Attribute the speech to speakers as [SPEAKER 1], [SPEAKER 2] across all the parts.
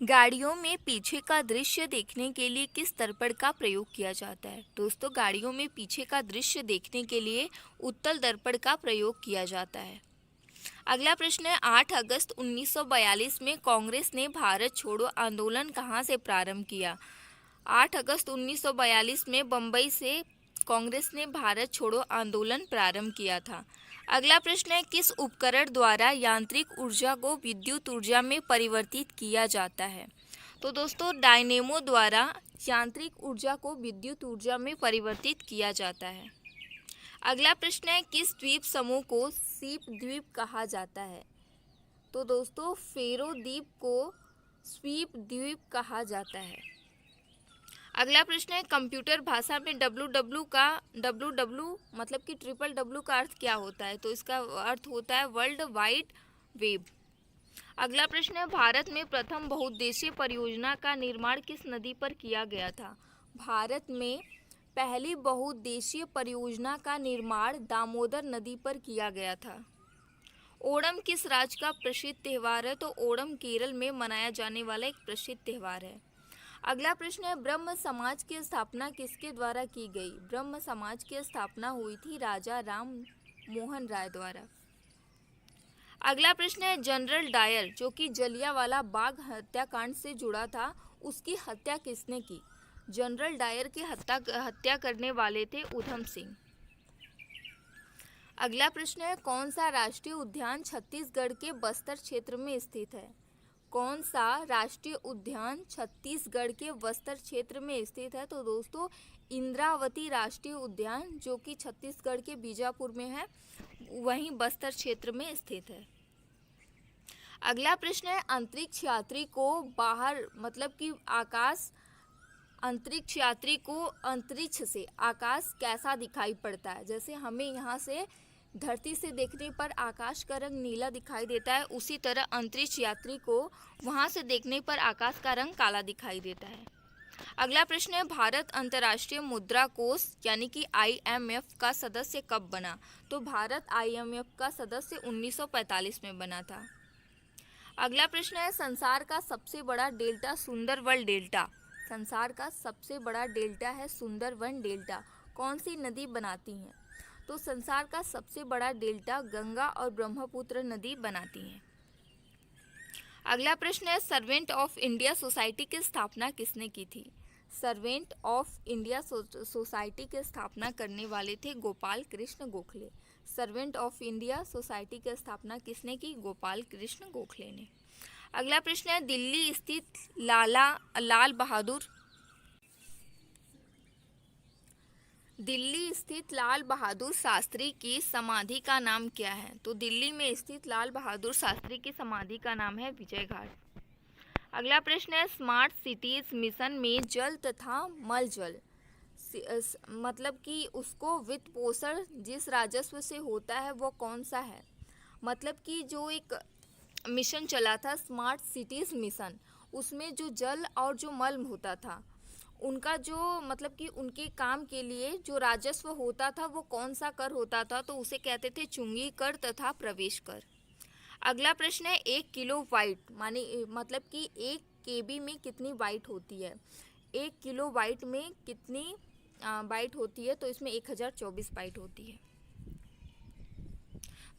[SPEAKER 1] गाड़ियों में पीछे का दृश्य देखने के लिए किस दर्पण का प्रयोग किया जाता है? दोस्तों, गाड़ियों में पीछे का दृश्य देखने के लिए उत्तल दर्पण का प्रयोग किया जाता है। अगला प्रश्न है, 8 अगस्त 1942 में कांग्रेस ने भारत छोड़ो आंदोलन कहाँ से प्रारंभ किया? 8 अगस्त 1942 में बम्बई से कांग्रेस ने भारत छोड़ो आंदोलन प्रारंभ किया था। अगला प्रश्न है, किस उपकरण द्वारा यांत्रिक ऊर्जा को विद्युत ऊर्जा में परिवर्तित किया जाता है? तो दोस्तों, डायनेमो द्वारा यांत्रिक ऊर्जा को विद्युत ऊर्जा में परिवर्तित किया जाता है। अगला प्रश्न है, किस द्वीप समूह को सीप द्वीप कहा जाता है? तो दोस्तों, फेरो द्वीप को स्वीप द्वीप कहा जाता है। अगला प्रश्न है, कंप्यूटर भाषा में डब्ल्यू मतलब कि ट्रिपल डब्ल्यू का अर्थ क्या होता है? तो इसका अर्थ होता है वर्ल्ड वाइड वेब। अगला प्रश्न है, भारत में प्रथम बहुउद्देशीय परियोजना का निर्माण किस नदी पर किया गया था? भारत में पहली बहुउद्देशीय परियोजना का निर्माण दामोदर नदी पर किया गया था। ओणम किस राज्य का प्रसिद्ध त्यौहार है? तो ओणम केरल में मनाया जाने वाला एक प्रसिद्ध त्यौहार है। अगला प्रश्न है, ब्रह्म समाज की स्थापना किसके द्वारा की गई? ब्रह्म समाज की स्थापना हुई थी राजा राम मोहन राय द्वारा। अगला प्रश्न है, जनरल डायर जो कि जलियांवाला बाग हत्याकांड से जुड़ा था, उसकी हत्या किसने की? जनरल डायर की हत्या करने वाले थे उधम सिंह। अगला प्रश्न है, कौन सा राष्ट्रीय उद्यान छत्तीसगढ़ के बस्तर क्षेत्र में स्थित है? कौन सा राष्ट्रीय उद्यान छत्तीसगढ़ के बस्तर क्षेत्र में स्थित है? तो दोस्तों, इंद्रावती राष्ट्रीय उद्यान जो कि छत्तीसगढ़ के बीजापुर में है, वहीं बस्तर क्षेत्र में स्थित है। अगला प्रश्न है, अंतरिक्ष यात्री को बाहर मतलब कि अंतरिक्ष यात्री को अंतरिक्ष से आकाश कैसा दिखाई पड़ता है? जैसे हमें यहाँ से धरती से देखने पर आकाश का रंग नीला दिखाई देता है, उसी तरह अंतरिक्ष यात्री को वहाँ से देखने पर आकाश का रंग काला दिखाई देता है। अगला प्रश्न है, भारत अंतर्राष्ट्रीय मुद्रा कोष यानी कि IMF का सदस्य कब बना? तो भारत IMF का सदस्य 1945 में बना था। अगला प्रश्न है, संसार का सबसे बड़ा डेल्टा सुंदरवन डेल्टा। संसार का सबसे बड़ा डेल्टा है सुंदरवन डेल्टा, कौन सी नदी बनाती हैं? तो संसार का सबसे बड़ा डेल्टा गंगा और ब्रह्मपुत्र नदी बनाती हैं। अगला प्रश्न है, सर्वेंट ऑफ इंडिया सोसाइटी की स्थापना किसने की थी? सर्वेंट ऑफ इंडिया सोसाइटी की स्थापना करने वाले थे Gopal Krishna Gokhale. Servant of India society की स्थापना किसने की? गोपाल कृष्ण गोखले ने। अगला प्रश्न है, दिल्ली स्थित लाल बहादुर शास्त्री की समाधि का नाम क्या है? तो दिल्ली में स्थित लाल बहादुर शास्त्री की समाधि का नाम है विजय घाट। अगला प्रश्न है, स्मार्ट सिटीज मिशन में जल तथा मल जल मतलब कि उसको वित्त पोषण जिस राजस्व से होता है वो कौन सा है? मतलब कि जो एक मिशन चला था स्मार्ट सिटीज मिशन, उसमें जो जल और जो मल होता था उनका जो मतलब कि उनके काम के लिए जो राजस्व होता था वो कौन सा कर होता था? तो उसे कहते थे चुंगी कर तथा प्रवेश कर। अगला प्रश्न है, 1 किलो वाइट माने मतलब कि 1 KB में कितनी वाइट होती है? 1 किलो वाइट में कितनी बाइट होती है? तो इसमें 1024 बाइट होती है।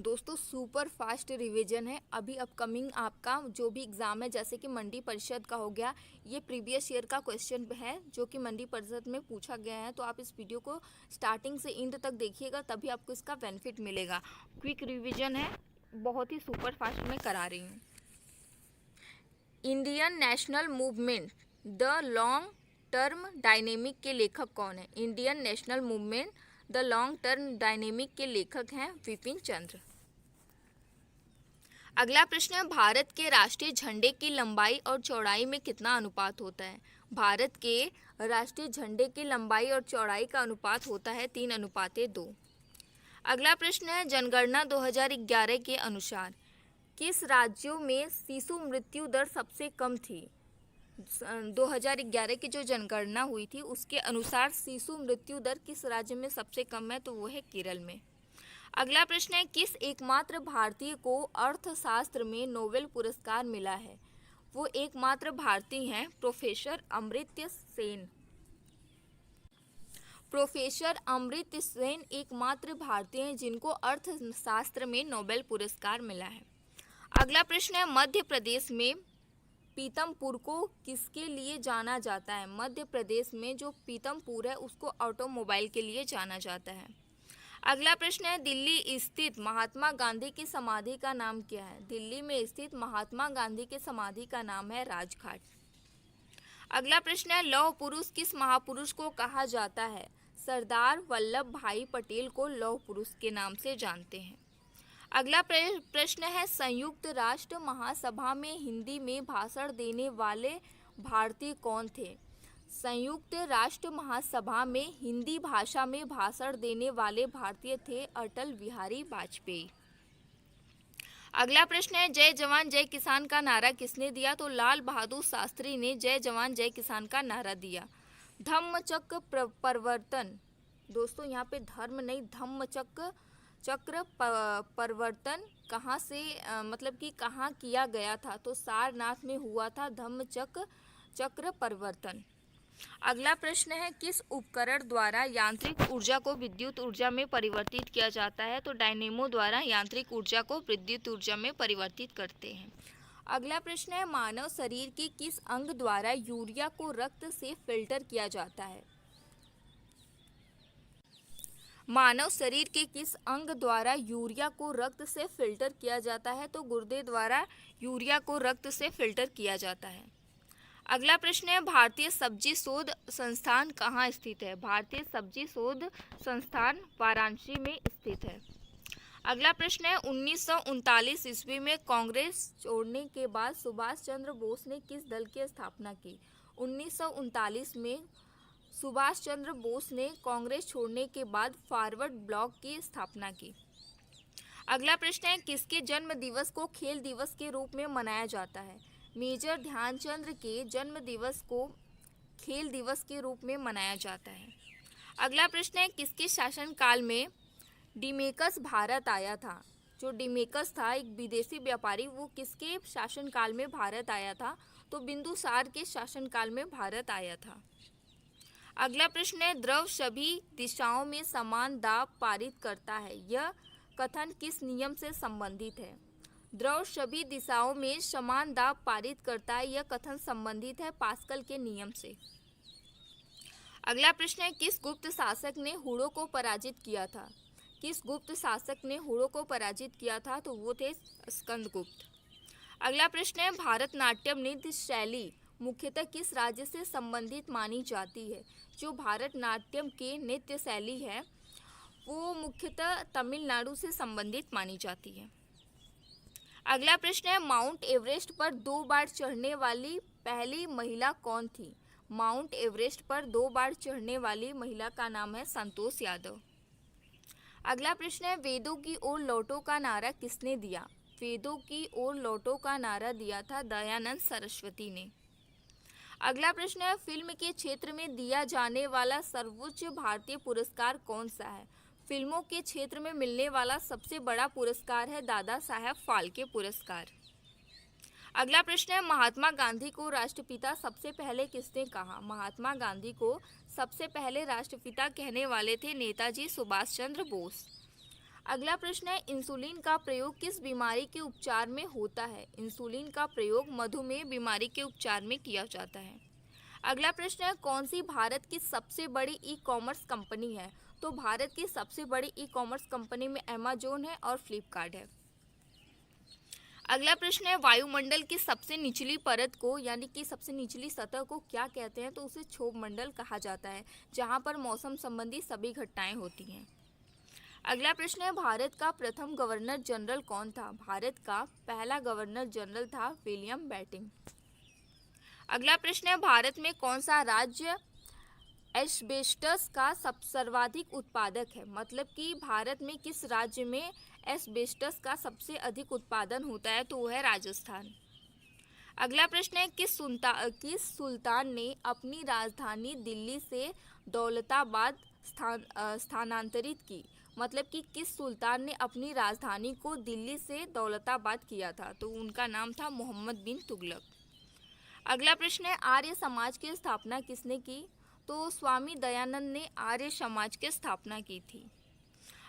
[SPEAKER 1] दोस्तों, सुपर फास्ट रिवीजन है अभी अपकमिंग आपका जो भी एग्ज़ाम है, जैसे कि मंडी परिषद का हो गया, ये प्रीवियस ईयर का क्वेश्चन है जो कि मंडी परिषद में पूछा गया है। तो आप इस वीडियो को स्टार्टिंग से एंड तक देखिएगा, तभी आपको इसका बेनिफिट मिलेगा। क्विक रिवीजन है, बहुत ही सुपर फास्ट में करा रही हूँ। Indian national movement the long term dynamic के लेखक कौन है? Indian national movement the long term dynamic के लेखक हैं विपिन चंद्र। अगला प्रश्न है, भारत के राष्ट्रीय झंडे की लंबाई और चौड़ाई में कितना अनुपात होता है? भारत के राष्ट्रीय झंडे की लंबाई और चौड़ाई का अनुपात होता है 3:2। अगला प्रश्न है, जनगणना 2011 के अनुसार किस राज्यों में शिशु मृत्यु दर सबसे कम थी? 2011 की जो जनगणना हुई थी उसके अनुसार शिशु मृत्यु दर किस राज्य में सबसे कम है? तो वो है केरल में। अगला प्रश्न है, किस एकमात्र भारतीय को अर्थशास्त्र में नोबेल पुरस्कार मिला है? वो एकमात्र भारतीय हैं प्रोफेसर अमर्त्य सेन। प्रोफेसर अमर्त्य सेन एकमात्र भारतीय हैं जिनको अर्थशास्त्र में नोबेल पुरस्कार मिला है। अगला प्रश्न है, मध्य प्रदेश में पीतमपुर को किसके लिए जाना जाता है? मध्य प्रदेश में जो पीतमपुर है उसको ऑटोमोबाइल के लिए जाना जाता है। अगला प्रश्न है, दिल्ली स्थित महात्मा गांधी की समाधि का नाम क्या है? दिल्ली में स्थित महात्मा गांधी की समाधि का नाम है राजघाट। अगला प्रश्न है, लौह पुरुष किस महापुरुष को कहा जाता है? सरदार वल्लभ भाई पटेल को लौह पुरुष के नाम से जानते हैं। अगला प्रश्न है, संयुक्त राष्ट्र महासभा में हिंदी में भाषण देने वाले भारतीय कौन थे? संयुक्त राष्ट्र महासभा में हिंदी भाषा में भाषण देने वाले भारतीय थे अटल बिहारी वाजपेयी। अगला प्रश्न है, जय जवान जय किसान का नारा किसने दिया? तो लाल बहादुर शास्त्री ने जय जवान जय किसान का नारा दिया। धम्मचक्र परिवर्तन, दोस्तों यहाँ पे धर्म नहीं, धम्मचक्र परिवर्तन कहाँ से मतलब कि कहाँ किया गया था? तो सारनाथ में हुआ था धम्मचक्र परिवर्तन। अगला प्रश्न है, किस उपकरण द्वारा यांत्रिक ऊर्जा को विद्युत ऊर्जा में परिवर्तित किया जाता है? तो डायनेमो द्वारा यांत्रिक ऊर्जा को विद्युत ऊर्जा में परिवर्तित करते हैं। अगला प्रश्न है, मानव शरीर के किस अंग द्वारा यूरिया को रक्त से फिल्टर किया जाता है? मानव शरीर के किस अंग द्वारा यूरिया को रक्त से फिल्टर किया जाता है? तो गुर्दे द्वारा यूरिया को रक्त से फिल्टर किया जाता है। अगला प्रश्न है, भारतीय सब्जी शोध संस्थान कहाँ स्थित है? भारतीय सब्जी शोध संस्थान वाराणसी में स्थित है। अगला प्रश्न है, 1939 ईस्वी में कांग्रेस छोड़ने के बाद सुभाष चंद्र बोस ने किस दल की स्थापना की? 1939 में सुभाष चंद्र बोस ने कांग्रेस छोड़ने के बाद फॉरवर्ड ब्लॉक की स्थापना की। अगला प्रश्न है, किसके जन्म दिवस को खेल दिवस के रूप में मनाया जाता है? मेजर ध्यानचंद के जन्म दिवस को खेल दिवस के रूप में मनाया जाता है। अगला प्रश्न है, किसके शासनकाल में डिमेकस भारत आया था? जो डिमेकस था एक विदेशी व्यापारी, वो किसके शासनकाल में भारत आया था? तो बिंदुसार के शासनकाल में भारत आया था। अगला प्रश्न है, द्रव सभी दिशाओं में समान दाब पारित करता है, यह कथन किस नियम से संबंधित है? द्रव सभी दिशाओं में समान दाब पारित करता है, यह कथन संबंधित है पास्कल के नियम से। अगला प्रश्न है, किस गुप्त शासक ने हुड़ों को पराजित किया था? किस गुप्त शासक ने हुड़ों को पराजित किया था? तो वो थे स्कंदगुप्त। अगला प्रश्न है, भारतनाट्यम नृत्य शैली मुख्यतः किस राज्य से संबंधित मानी जाती है? जो भारतनाट्यम की नृत्य शैली है वो मुख्यतः तमिलनाडु से संबंधित मानी जाती है। अगला प्रश्न है, माउंट एवरेस्ट पर 2 बार चढ़ने वाली पहली महिला कौन थी? माउंट एवरेस्ट पर 2 बार चढ़ने वाली महिला का नाम है संतोष यादव। अगला प्रश्न है, वेदों की ओर लौटो का नारा किसने दिया? वेदों की ओर लौटो का नारा दिया था दयानंद सरस्वती ने। अगला प्रश्न है, फिल्म के क्षेत्र में दिया जाने वाला सर्वोच्च भारतीय पुरस्कार कौन सा है? फिल्मों के क्षेत्र में मिलने वाला सबसे बड़ा पुरस्कार है दादा साहब फाल्के पुरस्कार। अगला प्रश्न है, महात्मा गांधी को राष्ट्रपिता सबसे पहले किसने कहा? महात्मा गांधी को सबसे पहले राष्ट्रपिता कहने वाले थे नेताजी सुभाष चंद्र बोस। अगला प्रश्न है, इंसुलिन का प्रयोग किस बीमारी के उपचार में होता है? इंसुलिन का प्रयोग मधुमेह बीमारी के उपचार में किया जाता है। अगला प्रश्न है, कौन सी भारत की सबसे बड़ी ई कॉमर्स कंपनी है? तो भारत की सबसे बड़ी ई कॉमर्स कंपनी में अमेजोन है और फ्लिपकार्ट है। अगला प्रश्न है, वायुमंडल की सबसे निचली परत को यानी कि सबसे निचली सतह को क्या कहते हैं? तो उसे क्षोभ मंडल कहा जाता है, जहां पर मौसम संबंधी सभी घटनाएं होती हैं। अगला प्रश्न है, भारत का प्रथम गवर्नर जनरल कौन था? भारत का पहला गवर्नर जनरल था विलियम बेंटिंक। अगला प्रश्न है, भारत में कौन सा राज्य एस्बेस्टस का सर्वाधिक उत्पादक है? मतलब कि भारत में किस राज्य में एस्बेस्टस का सबसे अधिक उत्पादन होता है? तो वो है राजस्थान। अगला प्रश्न है, किस सुल्तान ने अपनी राजधानी दिल्ली से दौलताबाद स्थानांतरित की? मतलब कि किस सुल्तान ने अपनी राजधानी को दिल्ली से दौलताबाद किया था? तो उनका नाम था मोहम्मद बिन तुगलक। अगला प्रश्न है, आर्य समाज की स्थापना किसने की? तो स्वामी दयानंद ने आर्य समाज की स्थापना की थी।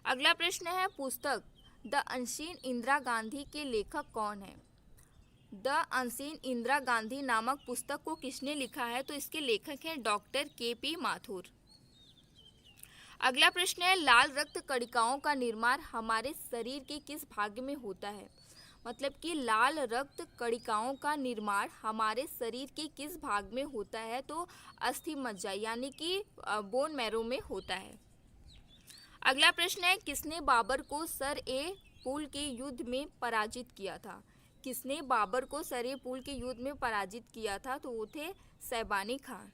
[SPEAKER 1] अगला प्रश्न है, पुस्तक द अनसीन इंदिरा गांधी के लेखक कौन है? द अनसीन इंदिरा गांधी नामक पुस्तक को किसने लिखा है? तो इसके लेखक हैं डॉक्टर के.पी. माथुर। अगला प्रश्न है, लाल रक्त कणिकाओं का निर्माण हमारे शरीर के किस भाग में होता है? मतलब कि लाल रक्त कणिकाओं का निर्माण हमारे शरीर के किस भाग में होता है? तो अस्थि मज्जा यानी कि बोन मैरो में होता है। अगला प्रश्न है, किसने बाबर को सर ए पुल के युद्ध में पराजित किया था? किसने बाबर को सर ए पुल के युद्ध में पराजित किया था? तो वो थे सैबानी खान।